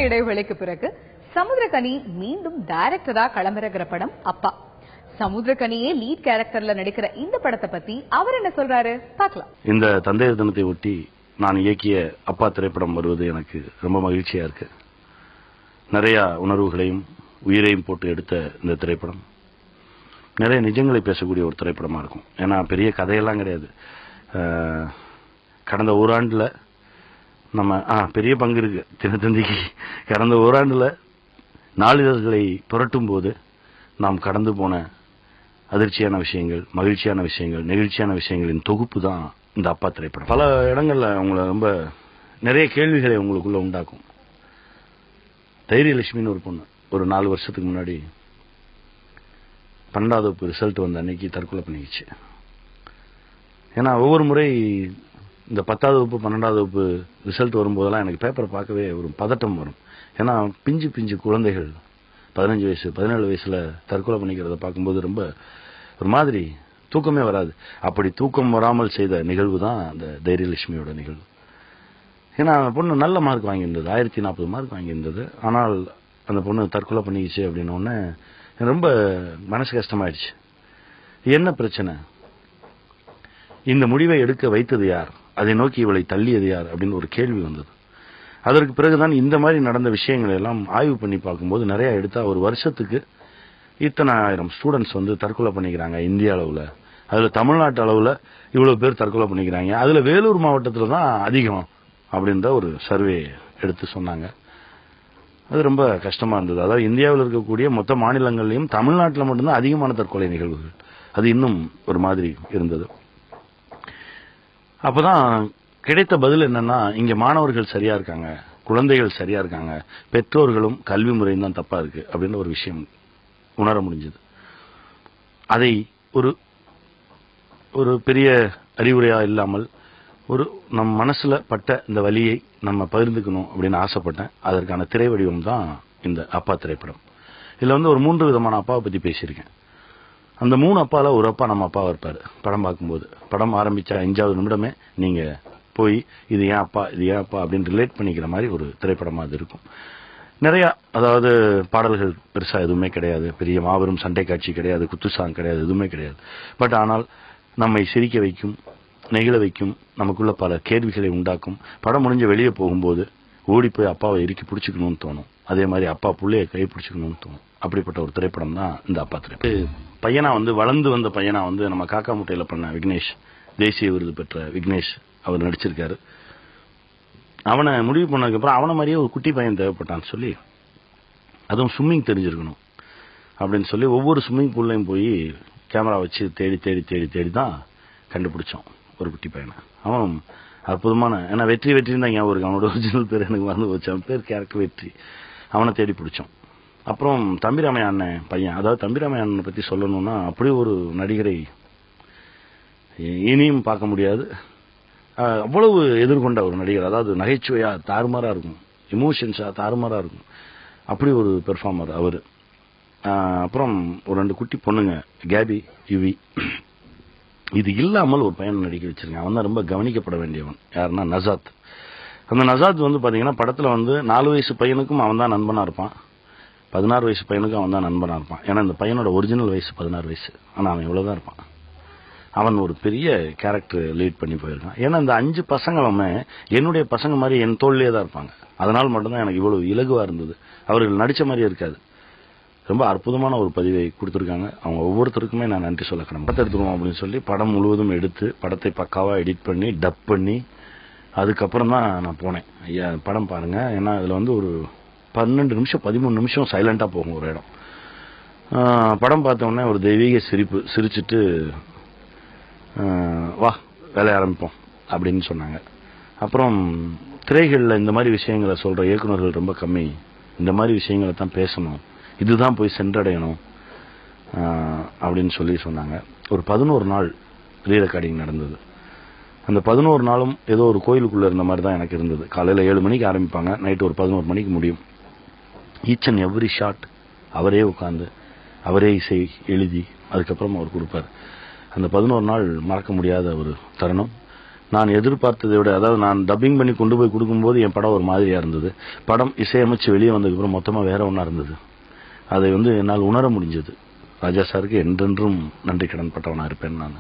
இடைவேளைக்கு பிறகு சமுத்திரக்கனி மீண்டும் டைரக்டரா களமிறங்குற படம் அப்பா. சமுத்திரக்கனியே லீட் கேரக்டர்ல நடிக்கிற இந்த படத்தை பத்தி அவர் என்ன சொல்றாரு பார்க்கலாம். இந்த தந்தையர் தினத்தை ஒட்டி நான் இயக்கிய அப்பா திரைப்படம் வருவது எனக்கு ரொம்ப மகிழ்ச்சியா இருக்கு. நிறைய உணர்வுகளையும் உயிரையும் போட்டு எடுத்த இந்த திரைப்படம் நிறைய நிஜங்களை பேசக்கூடிய ஒரு திரைப்படமா இருக்கும். ஏன்னா பெரிய கதையெல்லாம் கிடையாது. கடந்த ஓராண்டுல நம்ம பெரிய பங்கு இருக்கு தினத்தந்திக்கு. கடந்த ஓராண்டுல நாளிதழ்களை புரட்டும் போது நாம் கடந்து போன அதிர்ச்சியான விஷயங்கள், மகிழ்ச்சியான விஷயங்கள், நெகிழ்ச்சியான விஷயங்களின் தொகுப்பு தான் இந்த அப்பா திரைப்படம். பல இடங்கள்ல உங்களை ரொம்ப நிறைய கேள்விகளை உங்களுக்குள்ள உண்டாக்கும். தைரியலட்சுமின்னு ஒரு பொண்ணு ஒரு 4 வருஷத்துக்கு முன்னாடி 12வது வகுப்பு ரிசல்ட் வந்த அன்னைக்கு தற்கொலை பண்ணிக்கிச்சு. ஏன்னா ஒவ்வொரு முறை இந்த 10வது வகுப்பு 12வது வகுப்பு ரிசல்ட் வரும்போதெல்லாம் எனக்கு பேப்பரை பார்க்கவே ஒரு பதட்டம் வரும். ஏன்னா பிஞ்சு பிஞ்சு குழந்தைகள் 15 வயசு 17 வயசுல தற்கொலை பண்ணிக்கிறத பார்க்கும்போது ரொம்ப ஒரு மாதிரி தூக்கமே வராது. அப்படி தூக்கம் வராமல் செய்த நிகழ்வு தான் அந்த தைரியலட்சுமியோட நிகழ்வு. ஏன்னா அந்த பொண்ணு நல்ல மார்க் வாங்கியிருந்தது, 1040 மார்க் வாங்கியிருந்தது. ஆனால் அந்த பொண்ணு தற்கொலை பண்ணிக்கிச்சு அப்படின்னோடனே ரொம்ப மனசு கஷ்டமாயிடுச்சு. என்ன பிரச்சனை, இந்த முடிவை எடுக்க வைத்தது யார், அதை நோக்கி இவளை தள்ளியது யார் அப்படின்னு ஒரு கேள்வி வந்தது. அதற்கு பிறகுதான் இந்த மாதிரி நடந்த விஷயங்கள் எல்லாம் ஆய்வு பண்ணி பார்க்கும்போது நிறைய எடுத்தா ஒரு வருஷத்துக்கு இத்தனை ஆயிரம் ஸ்டூடெண்ட்ஸ் வந்து தற்கொலை பண்ணிக்கிறாங்க இந்திய அளவுல. அதுல தமிழ்நாட்டு அளவுல இவ்வளவு பேர் தற்கொலை பண்ணிக்கிறாங்க. அதுல வேலூர் மாவட்டத்துல தான் அதிகம் அப்படின்ற ஒரு சர்வே எடுத்து சொன்னாங்க. அது ரொம்ப கஷ்டமா இருந்தது. அதாவது இந்தியாவில் இருக்கக்கூடிய மொத்த மாநிலங்கள்லயும் தமிழ்நாட்டில் மட்டும்தான் அதிகமான தற்கொலை நிகழ்வுகள். அது இன்னும் ஒரு மாதிரி இருந்தது. அப்பதான் கிடைத்த பதில் என்னன்னா, இங்க மாணவர்கள் சரியா இருக்காங்க, குழந்தைகள் சரியா இருக்காங்க, பெற்றோர்களும் கல்வி முறையும் தான் தப்பா இருக்கு அப்படின்னு ஒரு விஷயம் உணர முடிஞ்சது. அதை ஒரு பெரிய அறிவுரையா இல்லாமல் ஒரு நம் மனசுல பட்ட இந்த வலியை நம்ம பகிர்ந்துக்கணும் அப்படின்னு ஆசைப்பட்டேன். அதற்கான திரை வடிவம் தான் இந்த அப்பா திரைப்படம். இதுல வந்து ஒரு 3 விதமான அப்பாவை பத்தி பேசியிருக்கேன். அந்த 3 அப்பால ஒரு அப்பா நம்ம அப்பாவா இருப்பாரு. படம் பார்க்கும்போது படம் ஆரம்பிச்ச 5வது நிமிடமே நீங்க போய் இது ஏன் அப்பா இது ஏன் அப்பா அப்படின்னு ரிலேட் பண்ணிக்கிற மாதிரி ஒரு திரைப்படமா அது இருக்கும். நிறைய அதாவது பாடல்கள் பெருசா எதுவுமே கிடையாது, பெரிய மாபெரும் சண்டை காட்சி கிடையாது, குத்து சாங் கிடையாது, எதுவுமே கிடையாது. பட் ஆனால் நம்மை சிரிக்க வைக்கும், நெகிழ வைக்கும், நமக்குள்ள பல கேள்விகளை உண்டாக்கும். படம் முடிஞ்ச வெளியே போகும்போது ஓடி போய் அப்பாவை இறுக்கி பிடிச்சிக்கணும்னு தோணும். அதே மாதிரி அப்பா புள்ளைய கை பிடிச்சிக்கணும்னு தோணும். அப்படிப்பட்ட ஒரு திரைப்படம் தான் இந்த அப்பா திரைப்படம். பையனா வந்து வளர்ந்து வந்த பையனா வந்து நம்ம காக்கா முட்டையில பண்ண விக்னேஷ், தேசிய விருது பெற்ற விக்னேஷ் அவர் நடிச்சிருக்காரு. அவனை முடிவு பண்ணதுக்கு அப்புறம் அவனை மாதிரியே ஒரு குட்டி பையன் தேவைப்பட்டான்னு சொல்லி, அதுவும் ஸ்விம்மிங் தெரிஞ்சிருக்கணும் அப்படின்னு சொல்லி ஒவ்வொரு ஸ்விம்மிங் பூல்லையும் போய் கேமரா வச்சு தேடி தேடி தேடி தேடி தான் கண்டுபிடிச்சோம் ஒரு குட்டி பையனை. அவன் அற்புதமான, ஏன்னா வெற்றி தான் ஞாபகம் இருக்கு. அவனோட ஒரிஜினல் பேர் எனக்கு மறந்து போச்சு. அவன் பேர் கேரக்டர் வெற்றி. அவனை தேடி பிடிச்சோம். அப்புறம் தம்பிராமையா அண்ணன் பையன், அதாவது தம்பிராமையா அண்ணனை பத்தி சொல்லணும்னா அப்படி ஒரு நடிகரை இனியும் பார்க்க முடியாது. அவ்வளவு எதிர்கொண்ட ஒரு நடிகர். அதாவது நகைச்சுவையா தாறுமாறா இருக்கும், எமோஷன்ஸா தாறுமாறா இருக்கும். அப்படி ஒரு பெர்ஃபார்மர் அவரு. அப்புறம் ஒரு 2 குட்டி பொண்ணுங்க, கேபி, யுவி. இது இல்லாமல் ஒரு பையன் நடிக்க வச்சிருக்கேன். அவன் தான் ரொம்ப கவனிக்கப்பட வேண்டியவன். யாருன்னா நசாத். அந்த நசாத் வந்து பாத்தீங்கன்னா படத்துல வந்து 4 வயசு பையனுக்கும் அவன் தான் நண்பனா இருப்பான், 16 வயசு பையனுக்கும் அவன் தான் நண்பனா இருப்பான். ஏன்னா இந்த பையனோட ஒரிஜினல் வயசு 16 வயசு, ஆனா அவன் இவ்வளவுதான் இருப்பான். அவன் ஒரு பெரிய கேரக்டர் லீட் பண்ணி போயிருக்கான். ஏன்னா இந்த 5 பசங்களுமே என்னுடைய பசங்க மாதிரி என் தோல்லையே தான் இருப்பாங்க. அதனால் மட்டும்தான் எனக்கு இவ்வளவு இலகுவா இருந்தது. அவர்கள் நடிச்ச மாதிரியே இருக்காது. ரொம்ப அற்புதமான ஒரு பதிவை கொடுத்திருக்காங்க. அவங்க ஒவ்வொருத்தருக்குமே நான் நன்றி சொல்ல கடமை. படத்தை எடுத்துருவோம் அப்படின்னு சொல்லி படம் முழுவதும் எடுத்து படத்தை பக்காவா எடிட் பண்ணி டப் பண்ணி அதுக்கப்புறம் தான் நான் போனேன். ஐயா படம் பாருங்க. ஏன்னா இதுல வந்து ஒரு 12 நிமிஷம் 13 நிமிஷம் சைலண்டா போகும் ஒரு இடம். படம் பார்த்த உடனே ஒரு தெய்வீக சிரிப்பு சிரிச்சுட்டு வா வேலைய ஆரம்பிப்போம் அப்படின்னு சொன்னாங்க. அப்புறம் திரைகளில் இந்த மாதிரி விஷயங்களை சொல்ற இயக்குநர்கள் ரொம்ப கம்மி. இந்த மாதிரி விஷயங்களை தான் பேசணும், இதுதான் போய் சென்றடையணும் அப்படின்னு சொல்லி சொன்னாங்க. ஒரு 11 நாள் ரீ ரெக்கார்டிங் நடந்தது. அந்த 11 நாளும் ஏதோ ஒரு கோயிலுக்குள்ள இருந்த மாதிரி தான் எனக்கு இருந்தது. காலையில 7 மணிக்கு ஆரம்பிப்பாங்க, நைட்டு ஒரு 11 மணிக்கு முடியும். ஈச் அண்ட் எவ்ரி ஷாட் அவரே உட்கார்ந்து அவரே இசை எழுதி அதுக்கப்புறம் அவர் கொடுப்பார். அந்த 11 நாள் மறக்க முடியாத ஒரு தருணம். நான் எதிர்பார்த்ததை விட, அதாவது நான் டப்பிங் பண்ணி கொண்டு போய் கொடுக்கும்போது என் படம் ஒரு மாதிரியா இருந்தது. படம் இசையமைச்சு வெளியே வந்ததுக்கு அப்புறம் மொத்தமா வேற ஒண்ணா இருந்தது. அதை என்னால் உணர முடிஞ்சது. ராஜா சாருக்கு என்றென்றும் நன்றி கடன் பட்டவனா இருப்பேன் நான்.